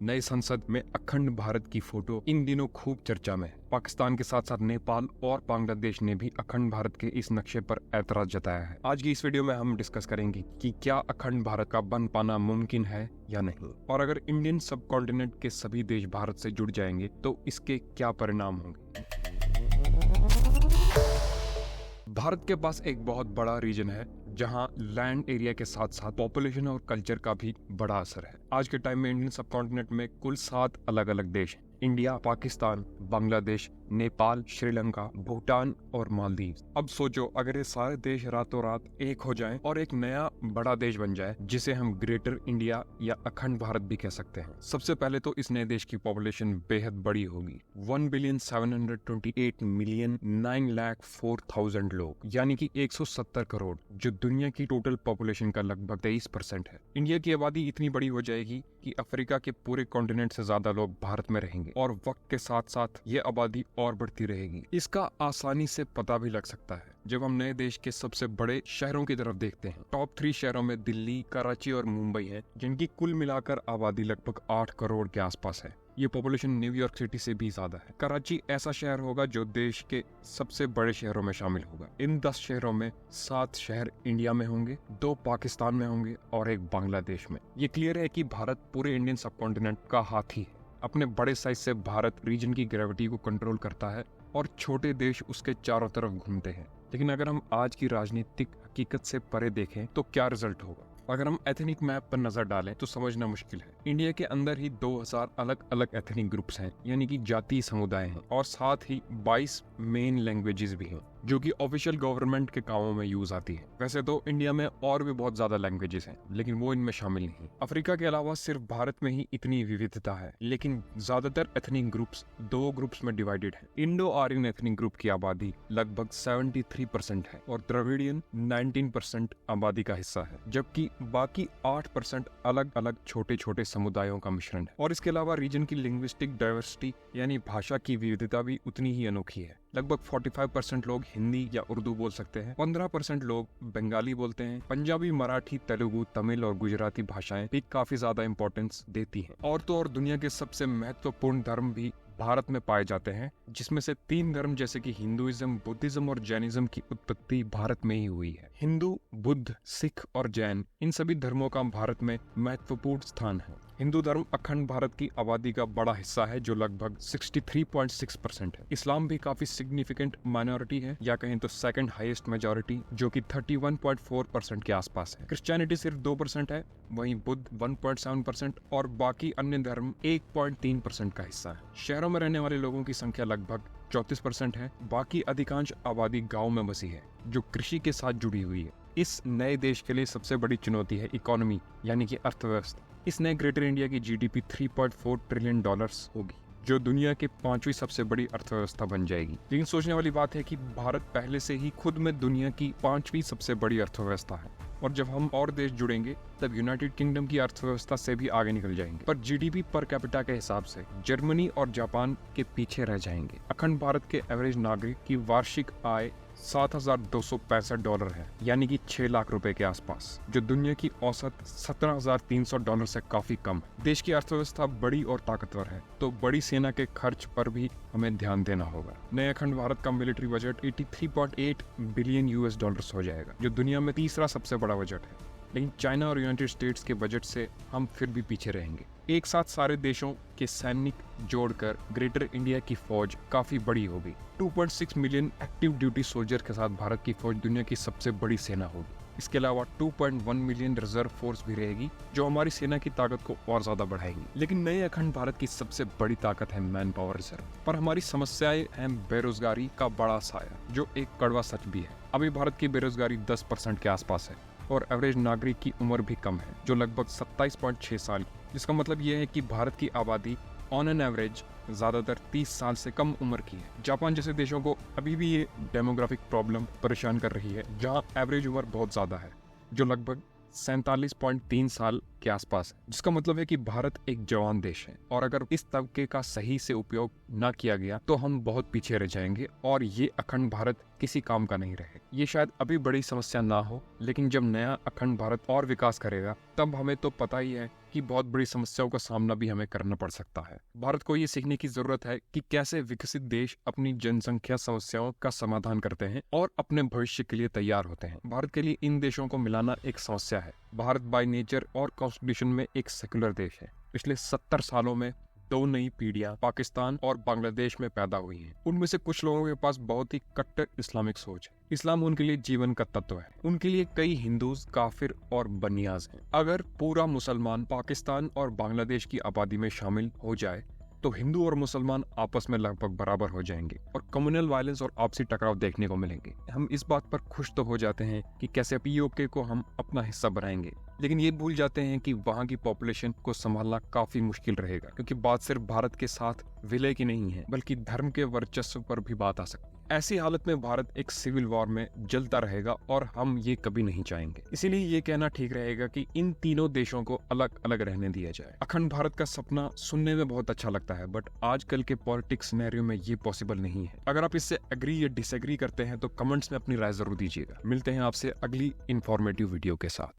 नए संसद में अखंड भारत की फोटो इन दिनों खूब चर्चा में है। पाकिस्तान के साथ साथ नेपाल और बांग्लादेश ने भी अखंड भारत के इस नक्शे पर ऐतराज जताया है। आज की इस वीडियो में हम डिस्कस करेंगे कि क्या अखंड भारत का बन पाना मुमकिन है या नहीं, और अगर इंडियन सब कॉन्टिनेंट के सभी देश भारत से जुड़ जाएंगे तो इसके क्या परिणाम होंगे। भारत के पास एक बहुत बड़ा रीजन है जहां लैंड एरिया के साथ साथ पॉपुलेशन और कल्चर का भी बड़ा असर है। आज के टाइम में इंडियन सब कॉन्टिनेंट में कुल 7 अलग अलग देश हैं। इंडिया, पाकिस्तान, बांग्लादेश, नेपाल, श्रीलंका, भूटान और मालदीव। अब सोचो अगर ये सारे देश रातों रात एक हो जाएं और एक नया बड़ा देश बन जाए जिसे हम ग्रेटर इंडिया या अखंड भारत भी कह सकते हैं। सबसे पहले तो इस नए देश की पॉपुलेशन बेहद बड़ी होगी। 1,728,904,000 लोग, यानी कि 170 करोड़, जो दुनिया की टोटल पॉपुलेशन का लगभग 23% है। इंडिया की आबादी इतनी बड़ी हो जाएगी कि अफ्रीका के पूरे कॉन्टिनेंट से ज्यादा लोग भारत में रहेंगे और वक्त के साथ साथ ये आबादी और बढ़ती रहेगी। इसका आसानी से पता भी लग सकता है जब हम नए देश के सबसे बड़े शहरों की तरफ देखते हैं। टॉप 3 शहरों में दिल्ली, कराची और मुंबई हैं, जिनकी कुल मिलाकर आबादी लगभग 8 करोड़ के आसपास है। ये पॉपुलेशन न्यूयॉर्क सिटी से भी ज्यादा है। कराची ऐसा शहर होगा जो देश के सबसे बड़े शहरों में शामिल होगा। इन 10 शहरों में 7 शहर इंडिया में होंगे, 2 पाकिस्तान में होंगे और 1 बांग्लादेश में। ये क्लियर है कि भारत पूरे इंडियन सब कॉन्टिनेंट का हाथी है। अपने बड़े साइज से भारत रीजन की ग्रेविटी को कंट्रोल करता है और छोटे देश उसके चारों तरफ घूमते हैं। लेकिन अगर हम आज की राजनीतिक हकीकत से परे देखें तो क्या रिजल्ट होगा। अगर हम एथनिक मैप पर नजर डालें तो समझना मुश्किल है। इंडिया के अंदर ही 2000 अलग अलग एथनिक ग्रुप्स हैं, यानी कि जातीय समुदाय हैं, और साथ ही 22 मेन लैंग्वेजेस भी हैं जो कि ऑफिशियल गवर्नमेंट के कामों में यूज आती है। वैसे तो इंडिया में और भी बहुत ज्यादा लैंग्वेजेस हैं, लेकिन वो इनमें शामिल नहीं। अफ्रीका के अलावा सिर्फ भारत में ही इतनी विविधता है, लेकिन ज्यादातर एथनिक ग्रुप्स 2 ग्रुप्स में डिवाइडेड है। इंडो आर्यन एथनिक ग्रुप की आबादी लगभग 73% है और द्रविडियन 19% आबादी का हिस्सा है, जबकि बाकी 8% अलग अलग छोटे छोटे समुदायों का मिश्रण है। और इसके अलावा रीजन की लिंग्विस्टिक डाइवर्सिटी यानी भाषा की विविधता भी उतनी ही अनोखी है। लगभग 45% लोग हिंदी या उर्दू बोल सकते हैं, 15% लोग बंगाली बोलते हैं। पंजाबी, मराठी, तेलुगु, तमिल और गुजराती भाषाएं भी काफी ज्यादा इंपॉर्टेंस देती हैं। और तो और दुनिया के सबसे महत्वपूर्ण धर्म भी भारत में पाए जाते हैं, जिसमें से 3 धर्म जैसे कि हिंदुइज्म, बुद्धिज्म और जैनिज्म की उत्पत्ति भारत में ही हुई है। हिंदू, बुद्ध, सिख और जैन, इन सभी धर्मों का भारत में महत्वपूर्ण स्थान है। हिंदू धर्म अखंड भारत की आबादी का बड़ा हिस्सा है, जो लगभग 63.6% है। इस्लाम भी काफी सिग्निफिकेंट माइनॉरिटी है, या कहें तो सेकंड हाईएस्ट मेजॉरिटी, जो कि 31.4% के आसपास है। क्रिश्चियनिटी सिर्फ 2% है, वहीं बुद्ध 1.7% और बाकी अन्य धर्म 1.3% का हिस्सा है। शहरों में रहने वाले लोगों की संख्या लगभग 34% है। बाकी अधिकांश आबादी गाँव में बसी है, जो कृषि के साथ जुड़ी हुई है। इस नए देश के लिए सबसे बड़ी चुनौती है इकोनॉमी, यानी कि अर्थव्यवस्था। इस नए ग्रेटर इंडिया की GDP $3.4 ट्रिलियन होगी, जो दुनिया की 5वीं सबसे बड़ी अर्थव्यवस्था बन जाएगी। लेकिन सोचने वाली बात है कि भारत पहले से ही खुद में दुनिया की 5वीं सबसे बड़ी अर्थव्यवस्था है, और जब हम और देश जुड़ेंगे तब यूनाइटेड किंगडम की अर्थव्यवस्था से भी आगे निकल जाएंगे। पर GDP पर कैपिटा के हिसाब से जर्मनी और जापान के पीछे रह जाएंगे। अखंड भारत के एवरेज नागरिक की वार्षिक आय $7,265 है, यानी कि 6 लाख रुपए के आसपास, जो दुनिया की औसत $17,300 से काफी कम है। देश की अर्थव्यवस्था बड़ी और ताकतवर है, तो बड़ी सेना के खर्च पर भी हमें ध्यान देना होगा। नए अखंड भारत का मिलिट्री बजट $83.8 बिलियन हो जाएगा, जो दुनिया में तीसरा सबसे बड़ा बजट है। लेकिन चाइना और यूनाइटेड स्टेट्स के बजट से हम फिर भी पीछे रहेंगे। एक साथ सारे देशों के सैनिक जोड़कर ग्रेटर इंडिया की फौज काफी बड़ी होगी। 2.6 मिलियन एक्टिव ड्यूटी सोल्जर के साथ भारत की फौज दुनिया की सबसे बड़ी सेना होगी। इसके अलावा 2.1 मिलियन रिजर्व फोर्स भी रहेगी, जो हमारी सेना की ताकत को और ज्यादा बढ़ाएगी। लेकिन नए अखंड भारत की सबसे बड़ी ताकत है मैन पावर रिजर्व। पर हमारी समस्याएं हैं बेरोजगारी का बड़ा साया, जो एक कड़वा सच भी है। अभी भारत की बेरोजगारी 10% के आसपास है और एवरेज नागरिक की उम्र भी कम है, जो लगभग 27.6 साल की। जिसका मतलब यह है कि भारत की आबादी ऑन एन एवरेज ज्यादातर 30 साल से कम उम्र की है। जापान जैसे देशों को अभी भी ये डेमोग्राफिक प्रॉब्लम परेशान कर रही है, जहां एवरेज उम्र बहुत ज्यादा है, जो लगभग 47.3 साल के आसपास है। जिसका मतलब है कि भारत एक जवान देश है, और अगर इस तबके का सही से उपयोग न किया गया तो हम बहुत पीछे रह जाएंगे और ये अखंड भारत किसी काम का नहीं रहे। ये शायद अभी बड़ी समस्या ना हो, लेकिन जब नया अखंड भारत और विकास करेगा तब हमें तो पता ही है कि बहुत बड़ी समस्याओं का सामना भी हमें करना पड़ सकता है। भारत को ये सीखने की जरूरत है कि कैसे विकसित देश अपनी जनसंख्या समस्याओं का समाधान करते हैं और अपने भविष्य के लिए तैयार होते हैं। भारत के लिए इन देशों को मिलाना एक समस्या है। भारत बाय नेचर और कॉन्स्टिट्यूशन में एक सेक्युलर देश है। पिछले 70 सालों में 2 नई पीढ़ियां पाकिस्तान और बांग्लादेश में पैदा हुई हैं। उनमें से कुछ लोगों के पास बहुत ही कट्टर इस्लामिक सोच है। इस्लाम उनके लिए जीवन का तत्व है। उनके लिए कई हिंदूज काफिर और बनियाज हैं। अगर पूरा मुसलमान पाकिस्तान और बांग्लादेश की आबादी में शामिल हो जाए तो हिंदू और मुसलमान आपस में लगभग बराबर हो जाएंगे और कम्युनल वायलेंस और आपसी टकराव देखने को मिलेंगे। हम इस बात पर खुश तो हो जाते हैं कि कैसे पीओके को हम अपना हिस्सा बनाएंगे, लेकिन ये भूल जाते हैं कि वहाँ की पॉपुलेशन को संभालना काफी मुश्किल रहेगा, क्योंकि बात सिर्फ भारत के साथ विलय की नहीं है बल्कि धर्म के वर्चस्व पर भी बात आ सकती है। ऐसी हालत में भारत एक सिविल वॉर में जलता रहेगा और हम ये कभी नहीं चाहेंगे। इसीलिए ये कहना ठीक रहेगा कि इन तीनों देशों को अलग अलग रहने दिया जाए। अखंड भारत का सपना सुनने में बहुत अच्छा लगता है, बट आजकल के पॉलिटिक्स सिनेरियो में ये पॉसिबल नहीं है। अगर आप इससे एग्री या डिसएग्री करते हैं तो कमेंट्स में अपनी राय जरूर दीजिएगा। मिलते हैं आपसे अगली इंफॉर्मेटिव वीडियो के साथ।